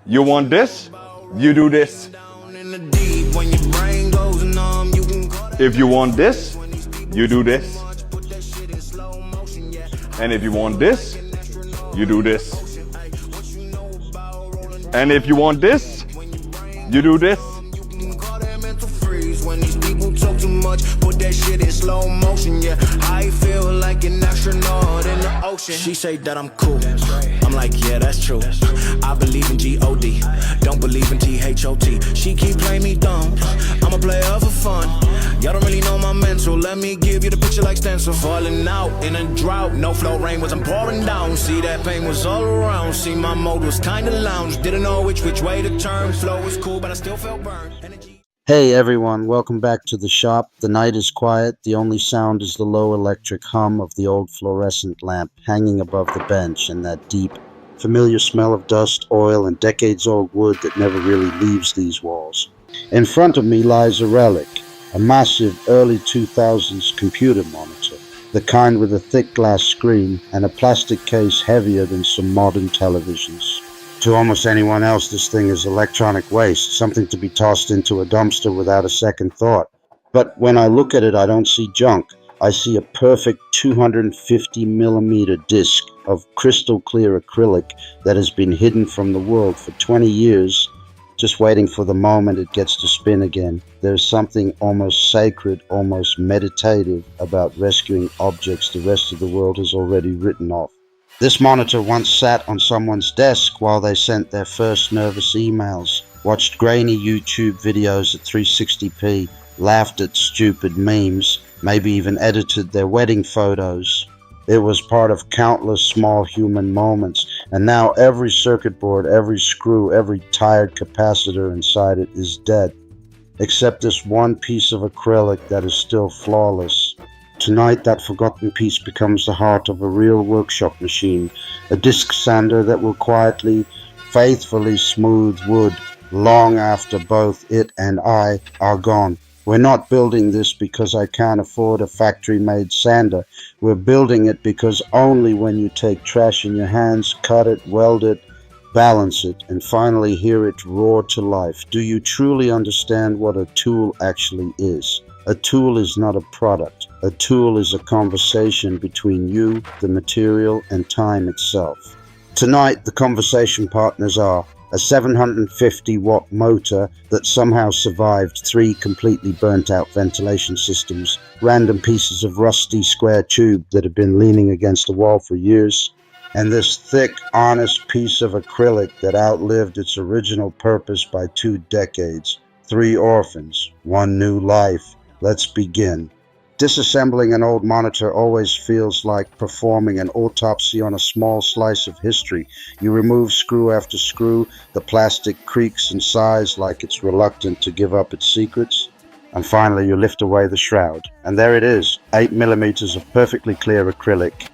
You want this? You do this. If you want this, you do this. And if you want this, you do this. And if you want this, you do this. When these people talk too much, put that shit in slow motion, yeah. I feel like an astronaut in the ocean. She say that I'm cool. I'm like, yeah, that's true. I believe in G-O-D, don't believe in T-H-O-T. She keep playing me dumb, I'm a player for fun. Y'all don't really know my mental, let me give you the picture like stencil. Falling out in a drought, no flow rain was I'm pouring down. See that pain was all around, see my mode was kinda lounge. Didn't know which way to turn, flow was cool but I still felt burned. Hey everyone, welcome back to the shop. The night is quiet, the only sound is the low electric hum of the old fluorescent lamp hanging above the bench and that deep, familiar smell of dust, oil, and decades-old wood that never really leaves these walls. In front of me lies a relic, a massive early 2000s computer monitor, the kind with a thick glass screen and a plastic case heavier than some modern televisions. To almost anyone else, this thing is electronic waste, something to be tossed into a dumpster without a second thought. But when I look at it, I don't see junk. I see a perfect 250 millimeter disc of crystal clear acrylic that has been hidden from the world for 20 years, just waiting for the moment it gets to spin again. There's something almost sacred, almost meditative about rescuing objects the rest of the world has already written off. This monitor once sat on someone's desk while they sent their first nervous emails, watched grainy YouTube videos at 360p, laughed at stupid memes, maybe even edited their wedding photos. It was part of countless small human moments, and now every circuit board, every screw, every tired capacitor inside it is dead, except this one piece of acrylic that is still flawless. Tonight, that forgotten piece becomes the heart of a real workshop machine, a disc sander that will quietly, faithfully smooth wood long after both it and I are gone. We're not building this because I can't afford a factory-made sander. We're building it because only when you take trash in your hands, cut it, weld it, balance it, and finally hear it roar to life, do you truly understand what a tool actually is. A tool is not a product. A tool is a conversation between you, the material, and time itself. Tonight, the conversation partners are a 750-watt motor that somehow survived 3 completely burnt-out ventilation systems, random pieces of rusty square tube that have been leaning against the wall for years, and this thick, honest piece of acrylic that outlived its original purpose by 2 decades. 3 orphans, 1 new life. Let's begin. Disassembling an old monitor always feels like performing an autopsy on a small slice of history. You remove screw after screw, the plastic creaks and sighs like it's reluctant to give up its secrets, and finally you lift away the shroud. And there it is, 8 millimeters of perfectly clear acrylic,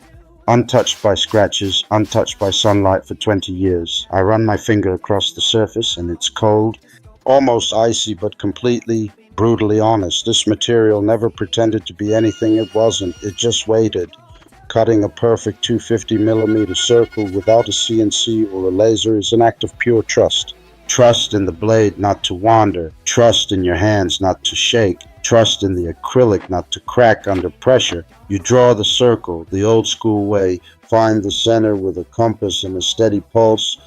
untouched by scratches, untouched by sunlight for 20 years. I run my finger across the surface and it's cold, almost icy, but completely brutally honest. This material never pretended to be anything it wasn't. It just waited. Cutting a perfect 250 millimeter circle without a CNC or a laser is an act of pure trust. Trust in the blade not to wander. Trust in your hands not to shake. Trust in the acrylic not to crack under pressure. You draw the circle the old school way, find the center with a compass and a steady pulse,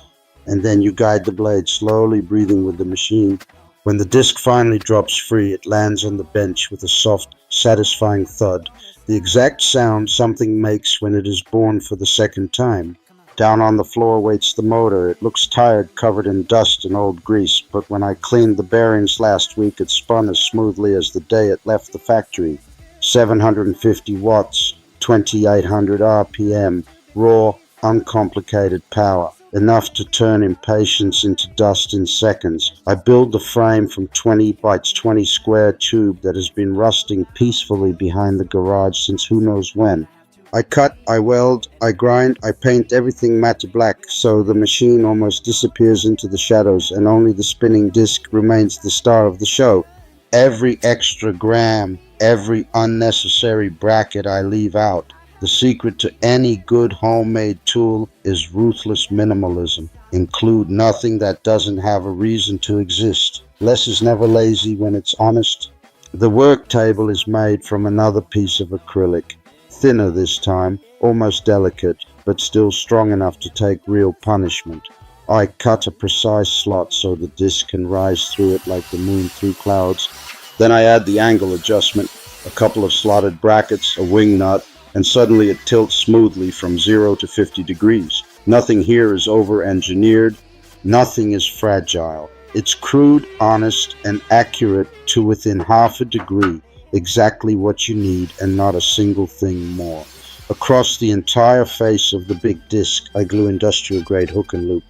and then you guide the blade slowly, breathing with the machine. When the disc finally drops free, it lands on the bench with a soft, satisfying thud, the exact sound something makes when it is born for the second time. Down on the floor waits the motor. It looks tired, covered in dust and old grease, but when I cleaned the bearings last week, it spun as smoothly as the day it left the factory. 750 watts, 2800 RPM, raw, uncomplicated power. Enough to turn impatience into dust in seconds. I build the frame from 20 by 20 square tube that has been rusting peacefully behind the garage since who knows when. I cut, I weld, I grind, I paint everything matte black so the machine almost disappears into the shadows and only the spinning disc remains the star of the show. Every extra gram, every unnecessary bracket I leave out. The secret to any good homemade tool is ruthless minimalism. Include nothing that doesn't have a reason to exist. Less is never lazy when it's honest. The work table is made from another piece of acrylic, thinner this time, almost delicate, but still strong enough to take real punishment. I cut a precise slot so the disc can rise through it like the moon through clouds. Then I add the angle adjustment, a couple of slotted brackets, a wing nut, and suddenly it tilts smoothly from 0 to 50 degrees. Nothing here is over-engineered. Nothing is fragile. It's crude, honest, and accurate to within half a degree, exactly what you need and not a single thing more. Across the entire face of the big disc, I glue industrial-grade hook and loop.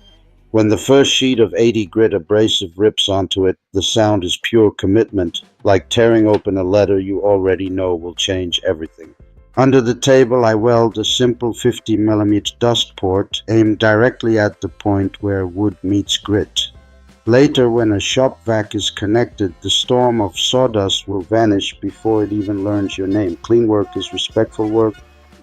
When the first sheet of 80 grit abrasive rips onto it, the sound is pure commitment, like tearing open a letter you already know will change everything. Under the table, I weld a simple 50mm dust port aimed directly at the point where wood meets grit. Later, when a shop vac is connected, the storm of sawdust will vanish before it even learns your name. Clean work is respectful work.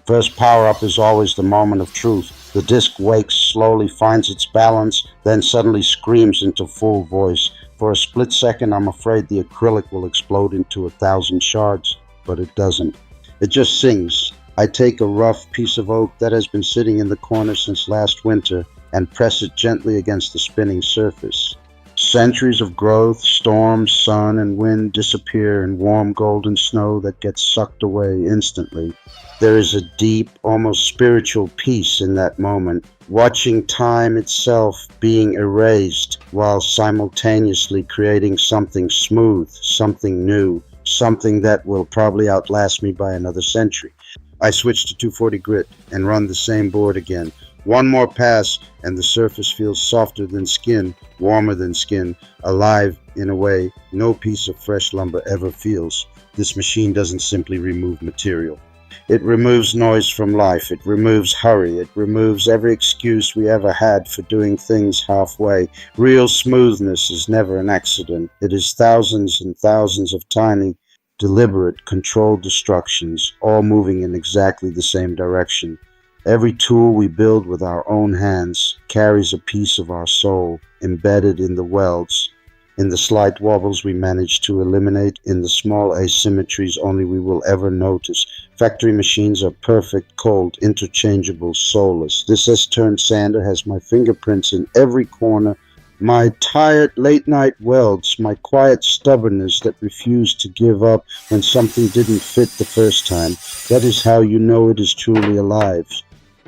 First power-up is always the moment of truth. The disc wakes, slowly finds its balance, then suddenly screams into full voice. For a split second, I'm afraid the acrylic will explode into 1,000 shards, but it doesn't. It just sings. I take a rough piece of oak that has been sitting in the corner since last winter and press it gently against the spinning surface. Centuries of growth, storms, sun, and wind disappear in warm golden snow that gets sucked away instantly. There is a deep, almost spiritual peace in that moment, watching time itself being erased while simultaneously creating something smooth, something new, something that will probably outlast me by another century. I switch to 240 grit and run the same board again. One more pass and the surface feels softer than skin, warmer than skin, alive in a way no piece of fresh lumber ever feels. This machine doesn't simply remove material. It removes noise from life. It removes hurry. It removes every excuse we ever had for doing things halfway. Real smoothness is never an accident. It is thousands and thousands of tiny, deliberate, controlled destructions, all moving in exactly the same direction. Every tool we build with our own hands carries a piece of our soul embedded in the welds, in the slight wobbles we manage to eliminate, in the small asymmetries only we will ever notice. Factory machines are perfect, cold, interchangeable, soulless. This S-turn sander has my fingerprints in every corner, my tired late-night welds, my quiet stubbornness that refused to give up when something didn't fit the first time. That is how you know it is truly alive.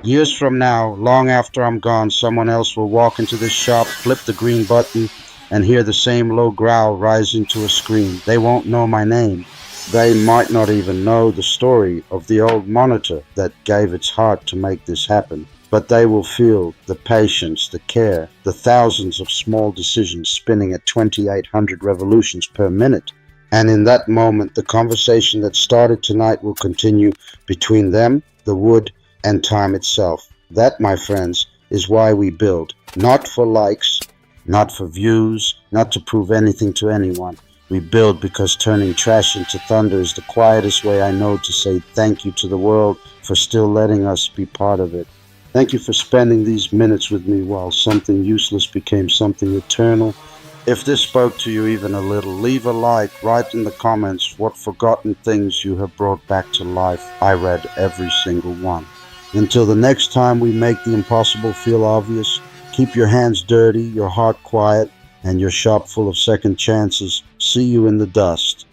Years from now, long after I'm gone, someone else will walk into this shop, flip the green button, and hear the same low growl rise into a scream. They won't know my name. They might not even know the story of the old monitor that gave its heart to make this happen. But they will feel the patience, the care, the thousands of small decisions spinning at 2,800 revolutions per minute. And in that moment, the conversation that started tonight will continue between them, the wood, and time itself. That, my friends, is why we build. Not for likes, not for views, not to prove anything to anyone. We build because turning trash into thunder is the quietest way I know to say thank you to the world for still letting us be part of it. Thank you for spending these minutes with me while something useless became something eternal. If this spoke to you even a little, leave a like, write in the comments what forgotten things you have brought back to life. I read every single one. Until the next time we make the impossible feel obvious, keep your hands dirty, your heart quiet, and your shop full of second chances. See you in the dust.